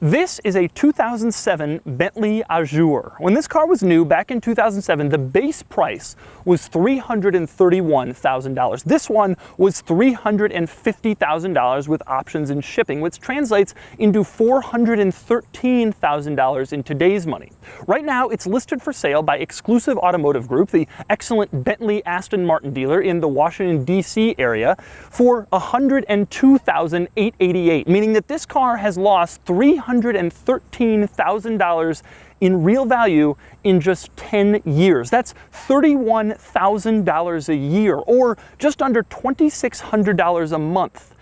This is a 2007 Bentley Azure. When this car was new back in 2007, the base price was $331,000. This one was $350,000 with options and shipping, which translates into $413,000 in today's money. Right now, it's listed for sale by Exclusive Automotive Group, the excellent Bentley Aston Martin dealer in the Washington, D.C. area, for $102,888, meaning that this car has lost $313,000 in real value in just 10 years. That's $31,000 a year, or just under $2,600 a month,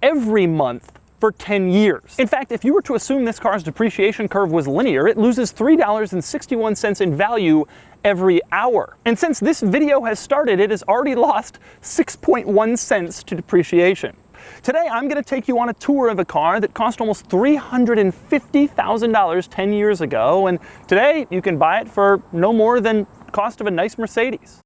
every month for 10 years. In fact, if you were to assume this car's depreciation curve was linear, it loses $3.61 in value every hour. And since this video has started, it has already lost 6.1 cents to depreciation. Today, I'm going to take you on a tour of a car that cost almost $350,000 10 years ago, and today you can buy it for no more than the cost of a nice Mercedes.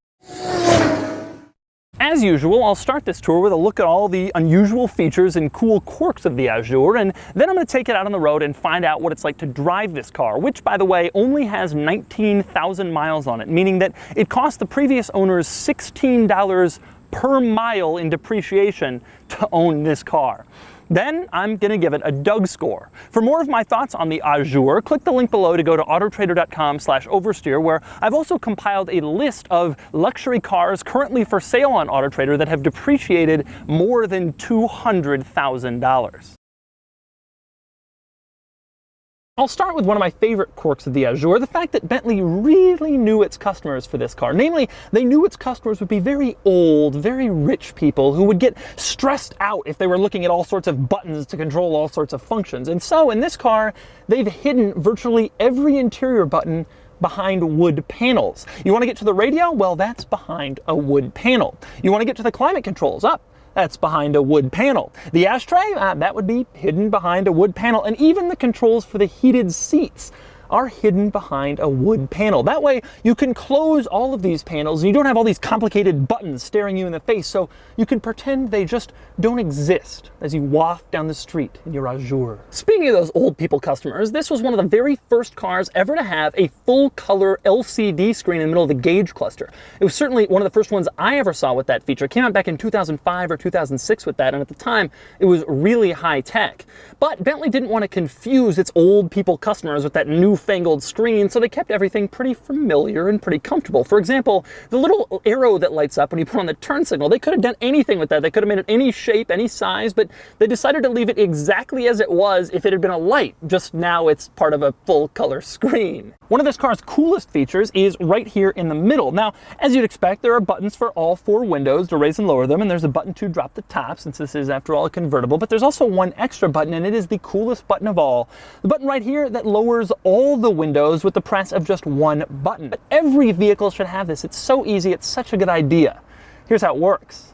As usual, I'll start this tour with a look at all the unusual features and cool quirks of the Azure, and then I'm going to take it out on the road and find out what it's like to drive this car, which, by the way, only has 19,000 miles on it, meaning that it cost the previous owners $16 per mile in depreciation to own this car. Then I'm going to give it a Doug score. For more of my thoughts on the Azure, click the link below to go to autotrader.com/oversteer, where I've also compiled a list of luxury cars currently for sale on AutoTrader that have depreciated more than $200,000. I'll start with one of my favorite quirks of the Azure, the fact that Bentley really knew its customers for this car. Namely, they knew its customers would be very old, very rich people who would get stressed out if they were looking at all sorts of buttons to control all sorts of functions. And so in this car, they've hidden virtually every interior button behind wood panels. You want to get to the radio? Well, that's behind a wood panel. You want to get to the climate controls? Up. That's behind a wood panel. The ashtray, that would be hidden behind a wood panel. And even the controls for the heated seats are hidden behind a wood panel. That way you can close all of these panels and you don't have all these complicated buttons staring you in the face, so you can pretend they just don't exist as you waft down the street in your Azure. Speaking of those old people customers, this was one of the very first cars ever to have a full color LCD screen in the middle of the gauge cluster. It was certainly one of the first ones I ever saw with that feature. It came out back in 2005 or 2006 with that, and at the time it was really high tech. But Bentley didn't want to confuse its old people customers with that newfangled screen, so they kept everything pretty familiar and pretty comfortable. For example, the little arrow that lights up when you put on the turn signal, they could have done anything with that. They could have made it any shape, any size, but they decided to leave it exactly as it was if it had been a light. Just now it's part of a full color screen. One of this car's coolest features is right here in the middle. Now, as you'd expect, there are buttons for all four windows to raise and lower them, and there's a button to drop the top, since this is, after all, a convertible, but there's also one extra button, and it is the coolest button of all. The button right here that lowers all the windows with the press of just one button. But every vehicle should have this. It's so easy, it's such a good idea. Here's how it works.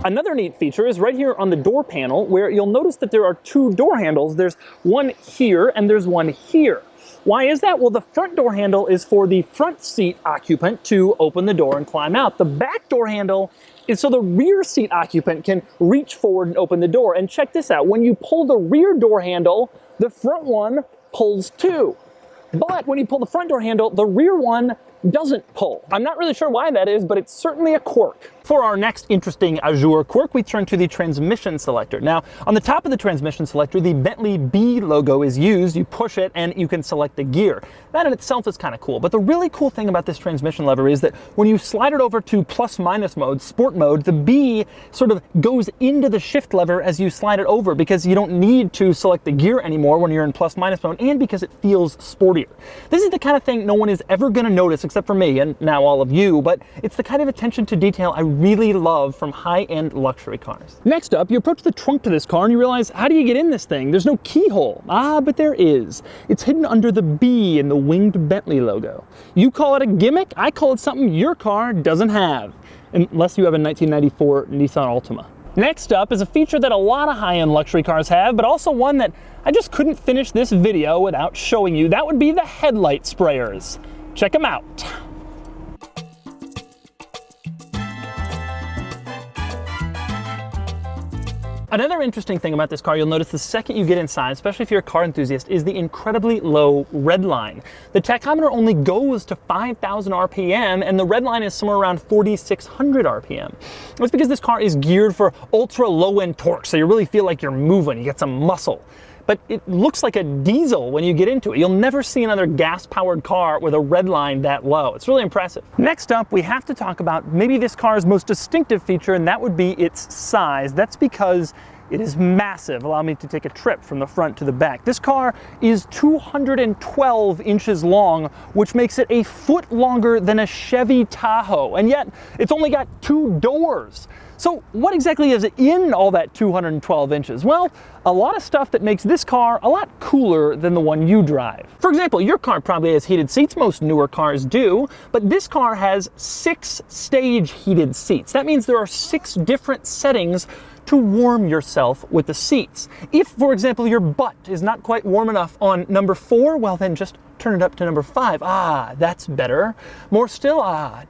Another neat feature is right here on the door panel, where you'll notice that there are two door handles. There's one here and there's one here. Why is that? Well, the front door handle is for the front seat occupant to open the door and climb out. The back door handle is so the rear seat occupant can reach forward and open the door. And check this out. When you pull the rear door handle, the front one pulls too. But when you pull the front door handle, the rear one doesn't pull. I'm not really sure why that is, but it's certainly a quirk. For our next interesting Azure quirk, we turn to the transmission selector. Now, on the top of the transmission selector, the Bentley B logo is used. You push it and you can select a gear. That in itself is kind of cool, but the really cool thing about this transmission lever is that when you slide it over to plus-minus mode, sport mode, the B sort of goes into the shift lever as you slide it over, because you don't need to select the gear anymore when you're in plus-minus mode, and because it feels sportier. This is the kind of thing no one is ever going to notice except for me and now all of you, but it's the kind of attention to detail I really love from high-end luxury cars. Next up, you approach the trunk to this car and you realize, how do you get in this thing? There's no keyhole. But there is. It's hidden under the B in the winged Bentley logo. You call it a gimmick, I call it something your car doesn't have, unless you have a 1994 Nissan Altima. Next up is a feature that a lot of high-end luxury cars have, but also one that I just couldn't finish this video without showing you. That would be the headlight sprayers. Check them out. Another interesting thing about this car you'll notice the second you get inside, especially if you're a car enthusiast, is the incredibly low red line. The tachometer only goes to 5,000 RPM and the red line is somewhere around 4,600 RPM. That's because this car is geared for ultra low end torque, so you really feel like you're moving, you get some muscle. But it looks like a diesel when you get into it. You'll never see another gas-powered car with a red line that low. It's really impressive. Next up, we have to talk about maybe this car's most distinctive feature, and that would be its size. That's because it is massive. Allow me to take a trip from the front to the back. This car is 212 inches long, which makes it a foot longer than a Chevy Tahoe, and yet it's only got 2 doors. So what exactly is in all that 212 inches? Well, a lot of stuff that makes this car a lot cooler than the one you drive. For example, your car probably has heated seats, most newer cars do, but this car has 6 stage heated seats. That means there are 6 different settings to warm yourself with the seats. If, for example, your butt is not quite warm enough on number 4, well then just turn it up to number 5. Ah, that's better. More still,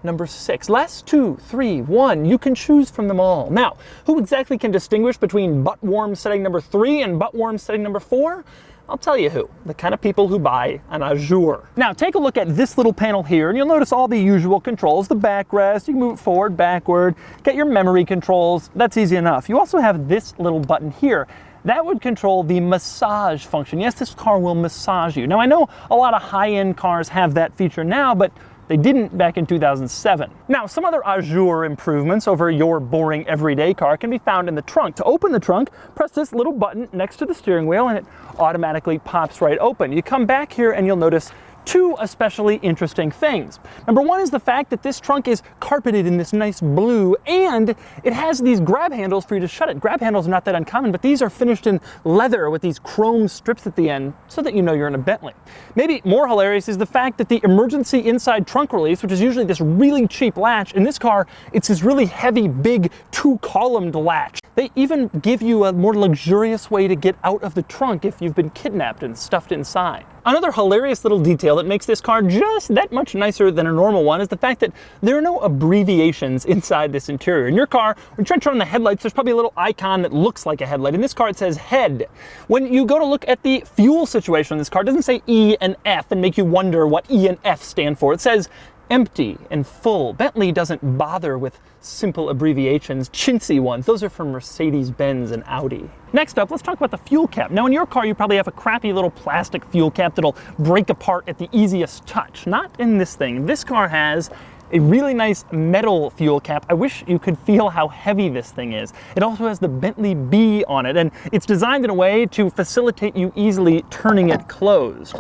number 6. Last 2, 3, 1, you can choose from them all. Now, who exactly can distinguish between butt warm setting number 3 and butt warm setting number 4? I'll tell you who, the kind of people who buy an Azure. Now take a look at this little panel here and you'll notice all the usual controls, the backrest, you can move it forward, backward, get your memory controls, that's easy enough. You also have this little button here. That would control the massage function. Yes, this car will massage you. Now I know a lot of high-end cars have that feature now, but they didn't back in 2007. Now, some other Azure improvements over your boring everyday car can be found in the trunk. To open the trunk, press this little button next to the steering wheel and it automatically pops right open. You come back here and you'll notice 2 especially interesting things. Number 1 is the fact that this trunk is carpeted in this nice blue and it has these grab handles for you to shut it. Grab handles are not that uncommon, but these are finished in leather with these chrome strips at the end so that you know you're in a Bentley. Maybe more hilarious is the fact that the emergency inside trunk release, which is usually this really cheap latch, in this car it's this really heavy, big 2-columned latch. They even give you a more luxurious way to get out of the trunk if you've been kidnapped and stuffed inside. Another hilarious little detail that makes this car just that much nicer than a normal one is the fact that there are no abbreviations inside this interior. In your car, when you try to turn on the headlights, there's probably a little icon that looks like a headlight. In this car, it says head. When you go to look at the fuel situation in this car, it doesn't say E and F and make you wonder what E and F stand for. It says empty and full. Bentley doesn't bother with simple abbreviations, chintzy ones. Those are from Mercedes-Benz and Audi. Next up, let's talk about the fuel cap. Now in your car, you probably have a crappy little plastic fuel cap that'll break apart at the easiest touch. Not in this thing. This car has a really nice metal fuel cap. I wish you could feel how heavy this thing is. It also has the Bentley B on it, and it's designed in a way to facilitate you easily turning it closed.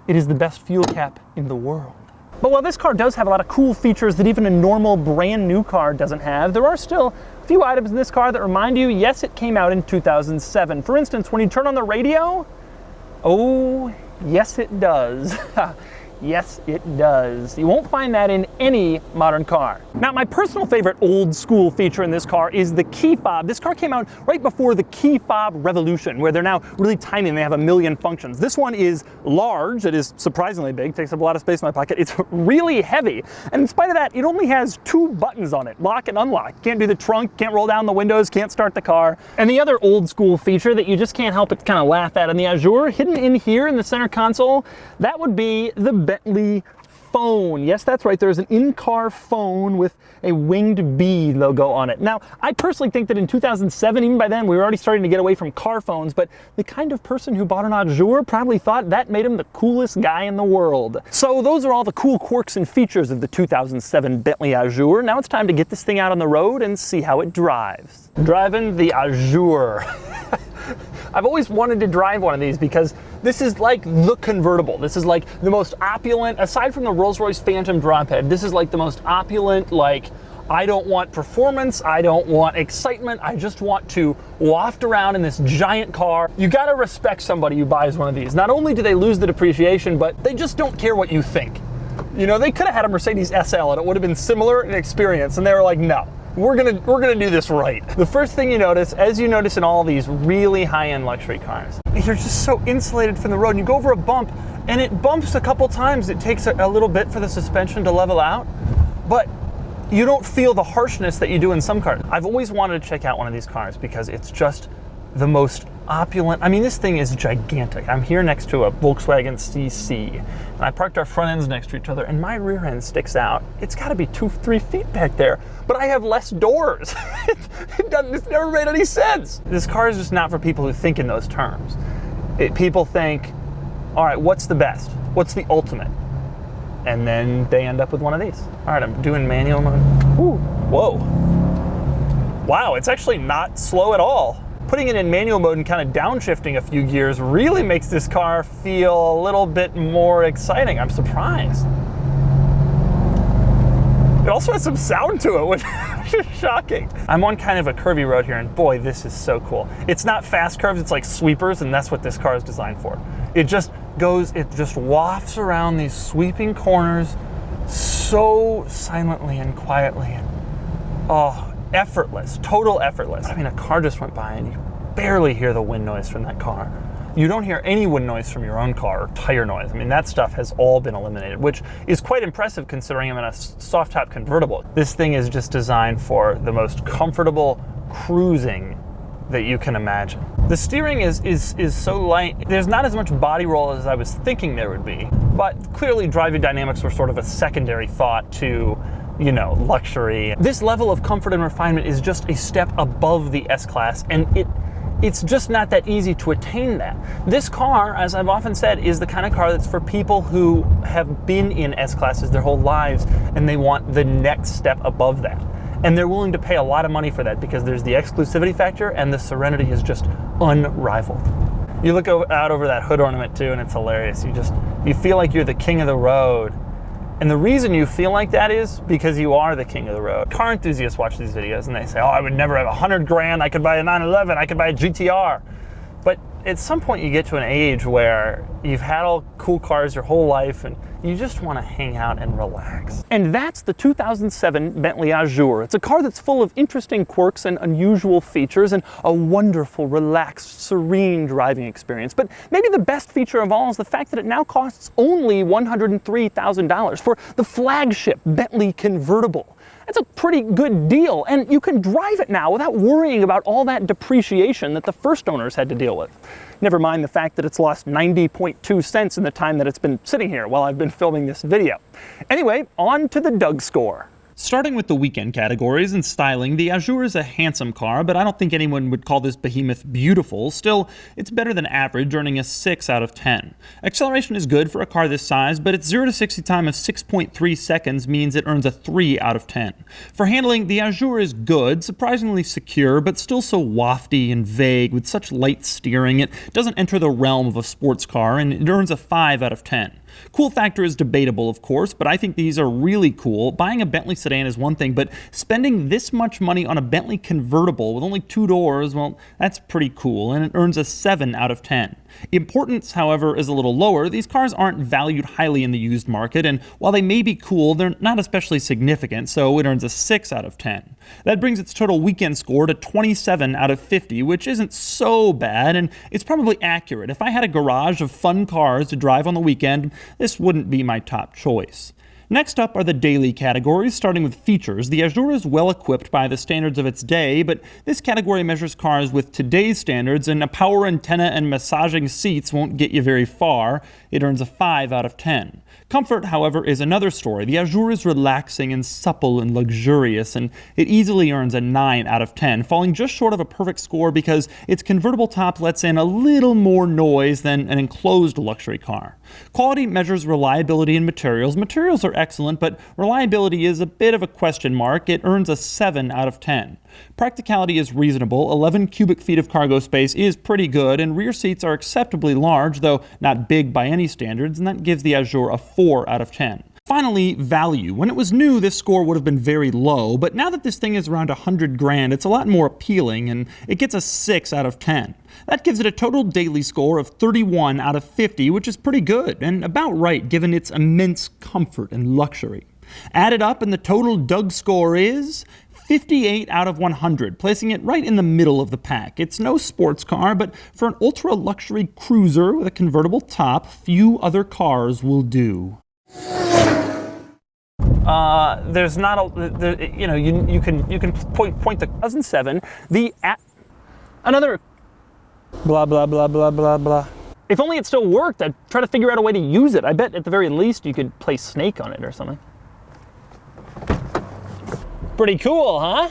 It is the best fuel cap in the world. But while this car does have a lot of cool features that even a normal brand new car doesn't have, there are still a few items in this car that remind you, yes, it came out in 2007. For instance, when you turn on the radio, oh, yes it does. Yes, it does. You won't find that in any modern car. Now, my personal favorite old school feature in this car is the key fob. This car came out right before the key fob revolution, where they're now really tiny and they have a million functions. This one is large. It is surprisingly big, takes up a lot of space in my pocket. It's really heavy. And in spite of that, it only has 2 buttons on it, lock and unlock. Can't do the trunk, can't roll down the windows, can't start the car. And the other old school feature that you just can't help but kind of laugh at in the Azure, hidden in here in the center console, that would be the Bentley phone. Yes, that's right. There's an in-car phone with a winged bee logo on it. Now, I personally think that in 2007, even by then, we were already starting to get away from car phones, but the kind of person who bought an Azure probably thought that made him the coolest guy in the world. So those are all the cool quirks and features of the 2007 Bentley Azure. Now it's time to get this thing out on the road and see how it drives. Driving the Azure. I've always wanted to drive one of these because this is like the convertible. This is like the most opulent, aside from the Rolls-Royce Phantom drophead, this is like the most opulent, like, I don't want performance, I don't want excitement, I just want to waft around in this giant car. You gotta respect somebody who buys one of these. Not only do they lose the depreciation, but they just don't care what you think. You know, they could have had a Mercedes SL and it would have been similar in experience, and they were like, no. We're gonna do this right. The first thing you notice, as you notice in all these really high-end luxury cars, you're just so insulated from the road. And you go over a bump, and it bumps a couple times. It takes a little bit for the suspension to level out, but you don't feel the harshness that you do in some cars. I've always wanted to check out one of these cars because it's just the most opulent. I mean, this thing is gigantic. I'm here next to a Volkswagen CC, and I parked our front ends next to each other, and my rear end sticks out. It's got to be 2-3 feet back there, but I have less doors. It's never made any sense. This car is just not for people who think in those terms. People think, all right, what's the best? What's the ultimate? And then they end up with one of these. All right, I'm doing manual mode. Ooh, whoa. Wow, it's actually not slow at all. Putting it in manual mode and kind of downshifting a few gears really makes this car feel a little bit more exciting. I'm surprised. It also has some sound to it, which is shocking. I'm on kind of a curvy road here, and boy, this is so cool. It's not fast curves, it's like sweepers, and that's what this car is designed for. It just wafts around these sweeping corners so silently and quietly, and effortless, total effortless. I mean, a car just went by and you barely hear the wind noise from that car. You don't hear any wind noise from your own car or tire noise. I mean, that stuff has all been eliminated, which is quite impressive considering I'm in a soft top convertible. This thing is just designed for the most comfortable cruising that you can imagine. The steering is so light. There's not as much body roll as I was thinking there would be, but clearly driving dynamics were sort of a secondary thought to, you know, luxury. This level of comfort and refinement is just a step above the S-Class, and it's just not that easy to attain that. This car, as I've often said, is the kind of car that's for people who have been in S-Classes their whole lives and they want the next step above that. And they're willing to pay a lot of money for that because there's the exclusivity factor and the serenity is just unrivaled. You look out over that hood ornament too, and it's hilarious. You feel like you're the king of the road. And the reason you feel like that is because you are the king of the road. Car enthusiasts watch these videos and they say, oh, I would never have 100 grand, I could buy a 911, I could buy a GTR. But at some point you get to an age where you've had all cool cars your whole life and you just want to hang out and relax. And that's the 2007 Bentley Azure. It's a car that's full of interesting quirks and unusual features and a wonderful, relaxed, serene driving experience. But maybe the best feature of all is the fact that it now costs only $103,000 for the flagship Bentley convertible. That's a pretty good deal, and you can drive it now without worrying about all that depreciation that the first owners had to deal with. Never mind the fact that it's lost 90.2 cents in the time that it's been sitting here while I've been filming this video. Anyway, on to the Doug score. Starting with the weekend categories and styling, the Azure is a handsome car, but I don't think anyone would call this behemoth beautiful. Still, it's better than average, earning a 6 out of 10. Acceleration is good for a car this size, but its 0 to 60 time of 6.3 seconds means it earns a 3 out of 10. For handling, the Azure is good, surprisingly secure, but still so wafty and vague with such light steering it doesn't enter the realm of a sports car, and it earns a 5 out of 10. Cool factor is debatable, of course, but I think these are really cool. Buying a Bentley sedan is one thing, but spending this much money on a Bentley convertible with only 2 doors, well, that's pretty cool, and it earns a 7 out of 10. Importance, however, is a little lower. These cars aren't valued highly in the used market, and while they may be cool, they're not especially significant, so it earns a 6 out of 10. That brings its total weekend score to 27 out of 50, which isn't so bad, and it's probably accurate. If I had a garage of fun cars to drive on the weekend, this wouldn't be my top choice. Next up are the daily categories, starting with features. The Azure is well equipped by the standards of its day, but this category measures cars with today's standards, and a power antenna and massaging seats won't get you very far. It earns a 5 out of 10. Comfort, however, is another story. The Azure is relaxing and supple and luxurious, and it easily earns a 9 out of 10, falling just short of a perfect score because its convertible top lets in a little more noise than an enclosed luxury car. Quality measures reliability and materials. Materials are excellent, but reliability is a bit of a question mark. It earns a 7 out of 10. Practicality is reasonable. 11 cubic feet of cargo space is pretty good, and rear seats are acceptably large, though not big by any standards, and that gives the Azure a 4 out of 10. Finally, value. When it was new, this score would have been very low, but now that this thing is around 100 grand, it's a lot more appealing, and it gets a 6 out of 10. That gives it a total daily score of 31 out of 50, which is pretty good, and about right given its immense comfort and luxury. Add it up, and the total Doug score is 58 out of 100, placing it right in the middle of the pack. It's no sports car, but for an ultra-luxury cruiser with a convertible top, few other cars will do. There's not a, you know, you can point the 2007, another blah, blah, blah, blah, blah, blah. If only it still worked, I'd try to figure out a way to use it. I bet at the very least you could play Snake on it or something. Pretty cool, huh?